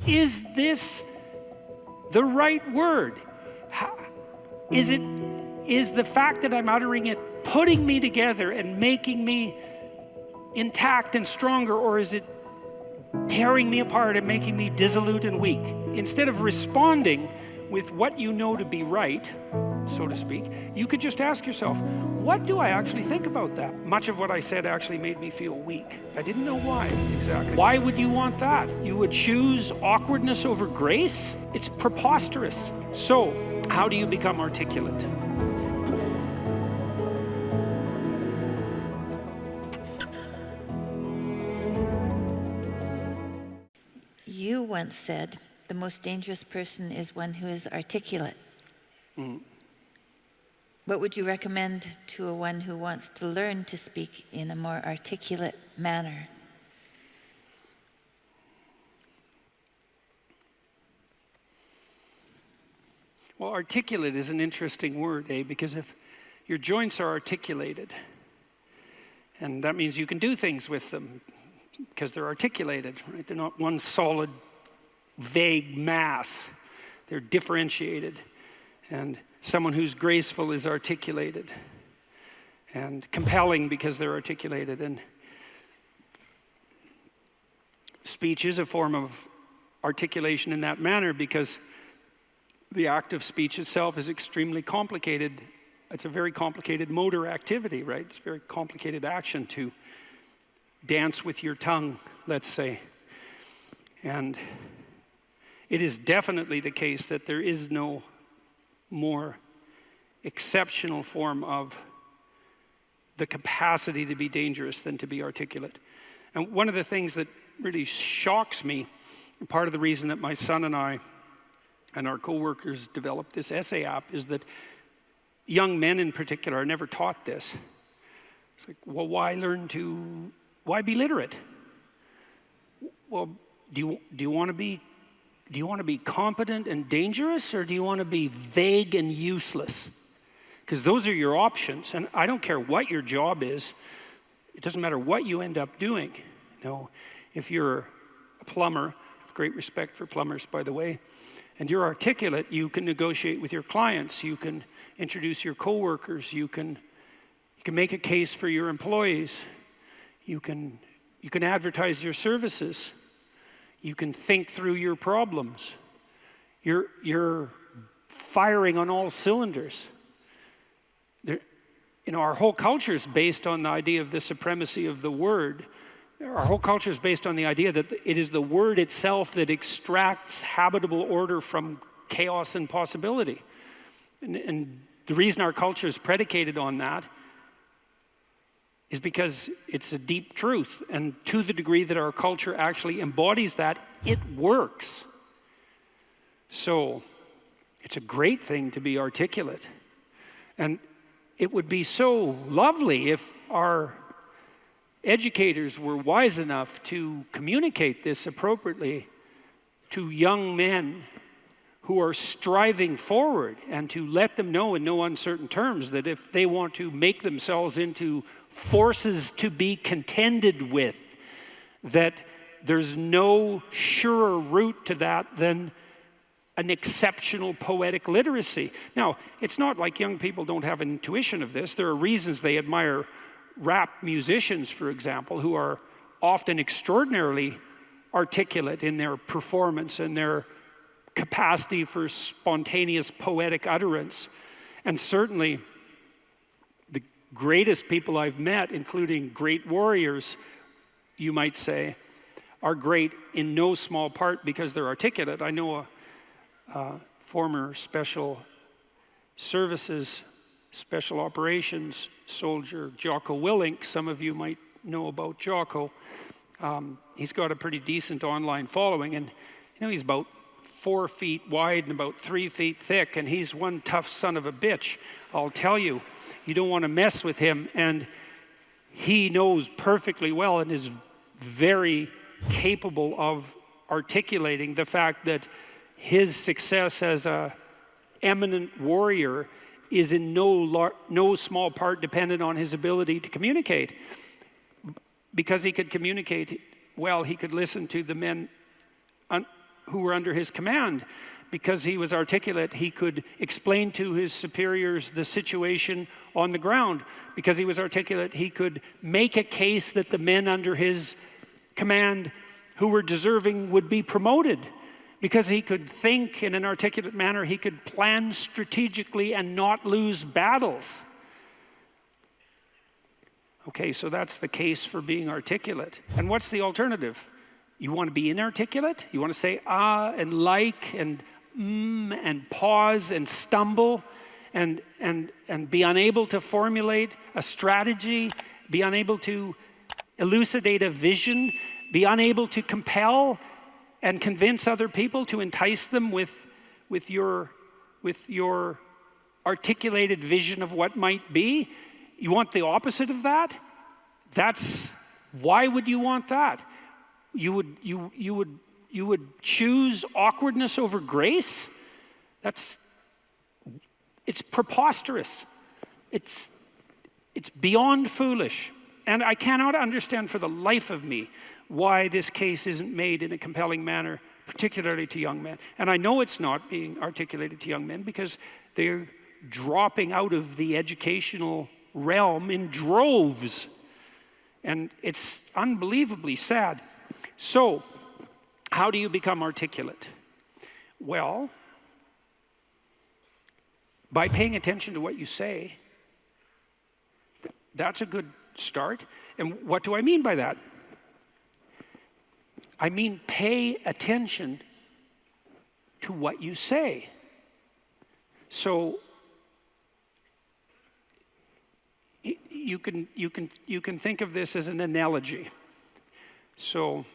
is this the right word? Is the fact that I'm uttering it putting me together and making me intact and stronger, or is it tearing me apart and making me dissolute and weak? Instead of responding with what you know to be right, so to speak, you could just ask yourself, what do I actually think about that? Much of what I said actually made me feel weak. I didn't know why exactly. Why would you want that? You would choose awkwardness over grace? It's preposterous. So, how do you become articulate? You once said, the most dangerous person is one who is articulate. What would you recommend to a one who wants to learn to speak in a more articulate manner? Well, articulate is an interesting word, because if your joints are articulated, and that means you can do things with them because they're articulated, right? They're not one solid, vague mass. They're differentiated. And someone who's graceful is articulated and compelling because they're articulated. And speech is a form of articulation in that manner because the act of speech itself is extremely complicated. It's a very complicated motor activity, right? It's a very complicated action to dance with your tongue, let's say. And it is definitely the case that there is no more exceptional form of the capacity to be dangerous than to be articulate. And one of the things that really shocks me, and part of the reason that my son and I and our co-workers developed this essay app, is that young men in particular are never taught this. It's like, well, why be literate? Well, do you want to be competent and dangerous, or do you want to be vague and useless? Because those are your options, and I don't care what your job is. It doesn't matter what you end up doing. If you're a plumber, I have great respect for plumbers, by the way, and you're articulate, you can negotiate with your clients, you can introduce your coworkers, you can make a case for your employees, you can advertise your services, you can think through your problems. You're firing on all cylinders. Our whole culture is based on the idea of the supremacy of the word. Our whole culture is based on the idea that it is the word itself that extracts habitable order from chaos and possibility. And the reason our culture is predicated on that is because it's a deep truth. And to the degree that our culture actually embodies that, it works. So it's a great thing to be articulate. And it would be so lovely if our educators were wise enough to communicate this appropriately to young men who are striving forward, and to let them know in no uncertain terms that if they want to make themselves into forces to be contended with, that there's no surer route to that than an exceptional poetic literacy. Now, it's not like young people don't have an intuition of this. There are reasons they admire rap musicians, for example, who are often extraordinarily articulate in their performance and their capacity for spontaneous poetic utterance. And certainly the greatest people I've met, including great warriors, you might say, are great in no small part because they're articulate. I know a former special services, special operations soldier, Jocko Willink. Some of you might know about Jocko. He's got a pretty decent online following, and he's about 4 feet wide and about 3 feet thick, and he's one tough son of a bitch. I'll tell you, you don't want to mess with him, and he knows perfectly well and is very capable of articulating the fact that his success as an eminent warrior is in no small part dependent on his ability to communicate. Because he could communicate well, he could listen to the men who were under his command. Because he was articulate, he could explain to his superiors the situation on the ground. Because he was articulate, he could make a case that the men under his command who were deserving would be promoted. Because he could think in an articulate manner, he could plan strategically and not lose battles. Okay, so that's the case for being articulate. And what's the alternative? You want to be inarticulate? You want to say and like and and pause and stumble and be unable to formulate a strategy, be unable to elucidate a vision, be unable to compel and convince other people, to entice them with your articulated vision of what might be. You want the opposite of that? Why would you want that? You would choose awkwardness over grace? It's preposterous. It's beyond foolish. And I cannot understand for the life of me why this case isn't made in a compelling manner, particularly to young men. And I know it's not being articulated to young men because they're dropping out of the educational realm in droves. And it's unbelievably sad. So, how do you become articulate? Well, by paying attention to what you say. That's a good start. And what do I mean by that? I mean pay attention to what you say. So you can think of this as an analogy. So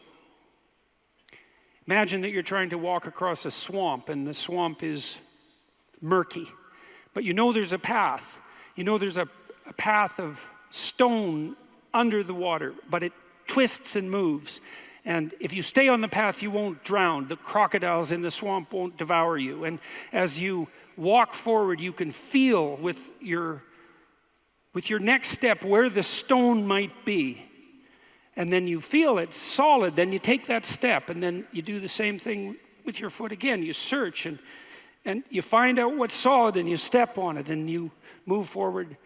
imagine that you're trying to walk across a swamp and the swamp is murky. But you know there's a path. You know there's a path of stone under the water, but it twists and moves. And if you stay on the path, you won't drown. The crocodiles in the swamp won't devour you. And as you walk forward, you can feel with your next step where the stone might be. And then you feel it's solid, then you take that step, and then you do the same thing with your foot again. You search and you find out what's solid and you step on it and you move forward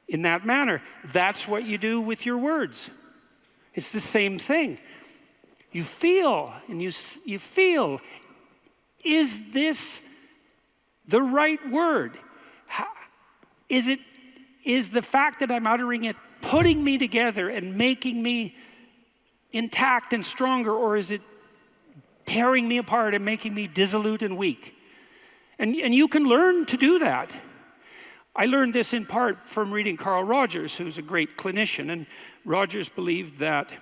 in that manner. That's what you do with your words. It's the same thing. You feel and you feel, is this the right word? Is the fact that I'm uttering it putting me together and making me intact and stronger, or is it tearing me apart and making me dissolute and weak? And you can learn to do that. I learned this in part from reading Carl Rogers, who's a great clinician, and Rogers believed that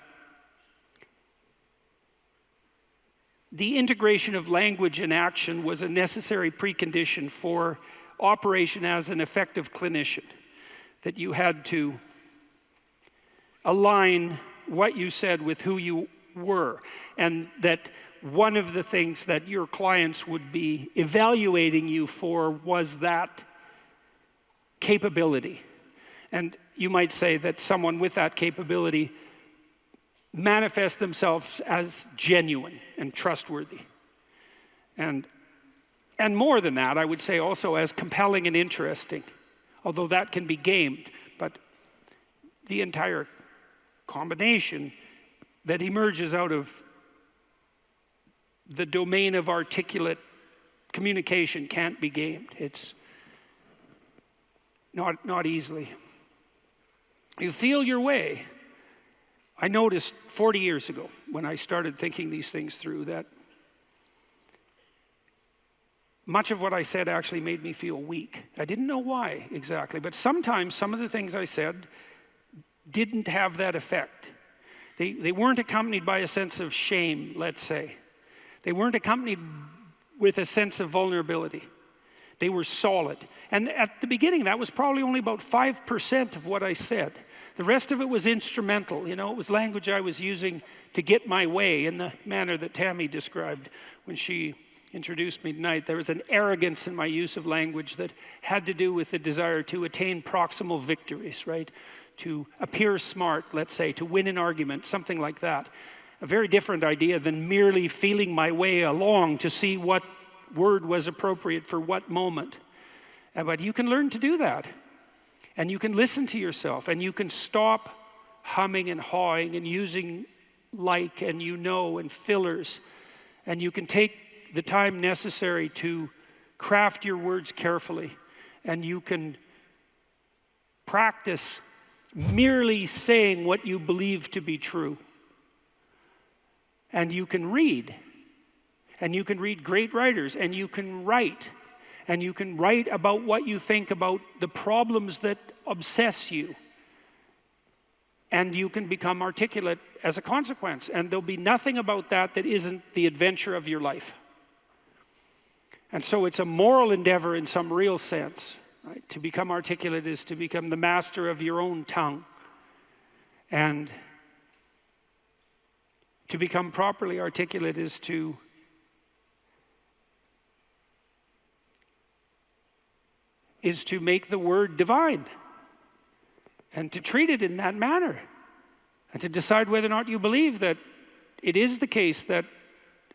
the integration of language and action was a necessary precondition for operation as an effective clinician, that you had to align what you said with who you were, and that one of the things that your clients would be evaluating you for was that capability. And you might say that someone with that capability manifests themselves as genuine and trustworthy. And more than that, I would say also as compelling and interesting, although that can be gamed. But the entire combination that emerges out of the domain of articulate communication can't be gamed. It's not easily. You feel your way. I noticed 40 years ago when I started thinking these things through that much of what I said actually made me feel weak. I didn't know why exactly, but sometimes some of the things I said didn't have that effect. They weren't accompanied by a sense of shame, let's say. They weren't accompanied with a sense of vulnerability. They were solid. And at the beginning, that was probably only about 5% of what I said. The rest of it was instrumental. You know, it was language I was using to get my way in the manner that Tammy described when she introduced me tonight. There was an arrogance in my use of language that had to do with the desire to attain proximal victories, right? To appear smart, let's say, to win an argument, something like that. A very different idea than merely feeling my way along to see what word was appropriate for what moment. But you can learn to do that. And you can listen to yourself, and you can stop humming and hawing and using like and you know and fillers. And you can take the time necessary to craft your words carefully. And you can practice merely saying what you believe to be true. And you can read. And you can read great writers. And you can write. And you can write about what you think about the problems that obsess you. And you can become articulate as a consequence. And there'll be nothing about that that isn't the adventure of your life. And so it's a moral endeavor in some real sense. Right? To become articulate is to become the master of your own tongue. And to become properly articulate is to make the word divine and to treat it in that manner and to decide whether or not you believe that it is the case that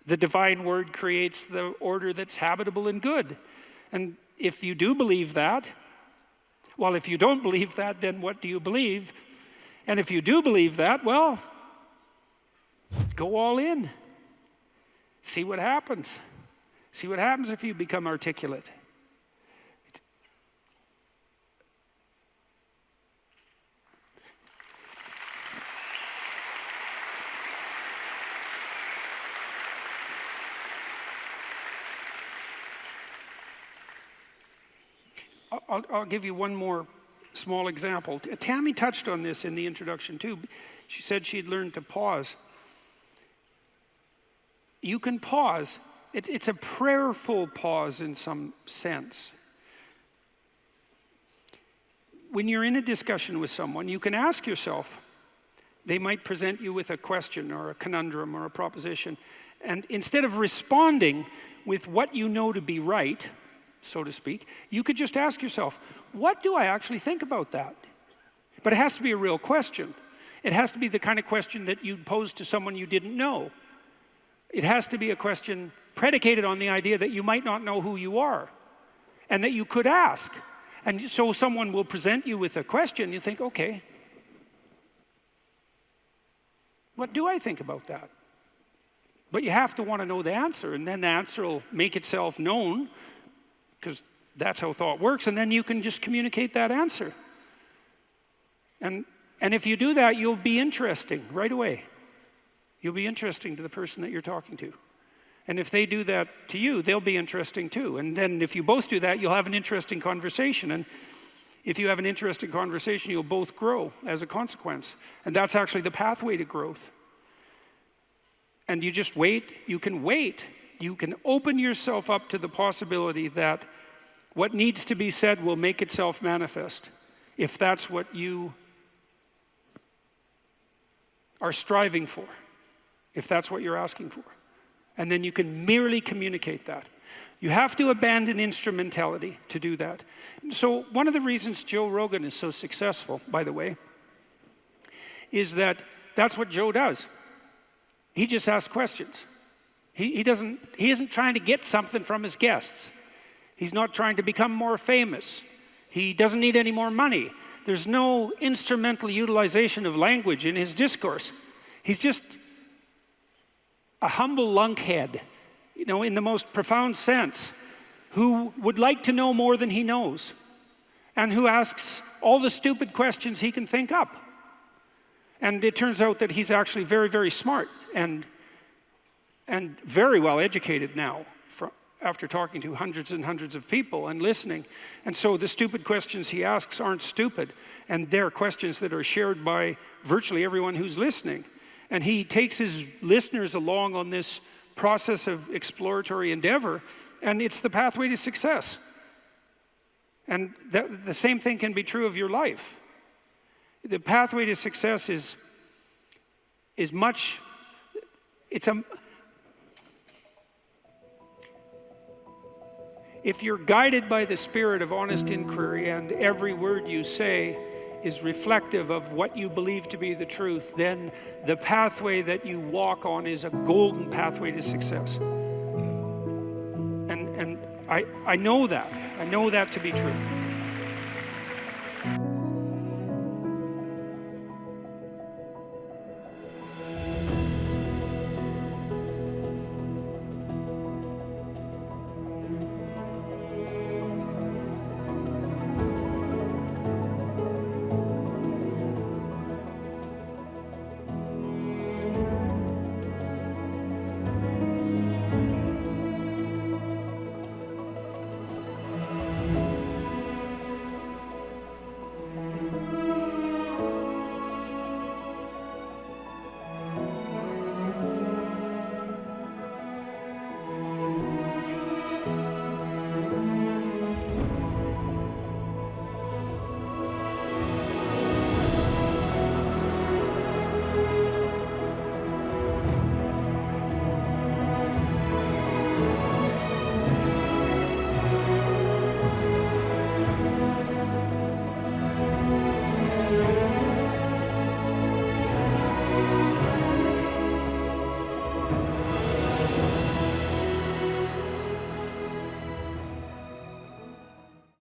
the divine word creates the order that's habitable and good. And if you do believe that, well, if you don't believe that, then what do you believe? And if you do believe that, well, go all in. See what happens. See what happens if you become articulate. I'll give you one more small example. Tammy touched on this in the introduction too. She said she'd learned to pause. You can pause. It's a prayerful pause in some sense. When you're in a discussion with someone, you can ask yourself, they might present you with a question or a conundrum or a proposition, and instead of responding with what you know to be right, so to speak, you could just ask yourself, what do I actually think about that? But it has to be a real question. It has to be the kind of question that you'd pose to someone you didn't know. It has to be a question predicated on the idea that you might not know who you are and that you could ask. And so someone will present you with a question, you think, okay, what do I think about that? But you have to want to know the answer, and then the answer will make itself known, because that's how thought works, and then you can just communicate that answer. And if you do that, you'll be interesting right away. You'll be interesting to the person that you're talking to. And if they do that to you, they'll be interesting too. And then if you both do that, you'll have an interesting conversation. And if you have an interesting conversation, you'll both grow as a consequence. And that's actually the pathway to growth. And you just wait. You can wait. You can open yourself up to the possibility that what needs to be said will make itself manifest, if that's what you are striving for, if that's what you're asking for. And then you can merely communicate that. You have to abandon instrumentality to do that. So one of the reasons Joe Rogan is so successful, by the way, is that that's what Joe does. He just asks questions. He isn't trying to get something from his guests. He's not trying to become more famous. He doesn't need any more money. There's no instrumental utilization of language in his discourse. He's just a humble lunkhead, in the most profound sense, who would like to know more than he knows, and who asks all the stupid questions he can think up. And it turns out that he's actually very, very smart and very well educated now, after talking to hundreds and hundreds of people and listening. And so the stupid questions he asks aren't stupid, and they're questions that are shared by virtually everyone who's listening. And he takes his listeners along on this process of exploratory endeavor, and it's the pathway to success. And the same thing can be true of your life. The pathway to success is much, if you're guided by the spirit of honest inquiry and every word you say is reflective of what you believe to be the truth, then the pathway that you walk on is a golden pathway to success. And I know that. I know that to be true.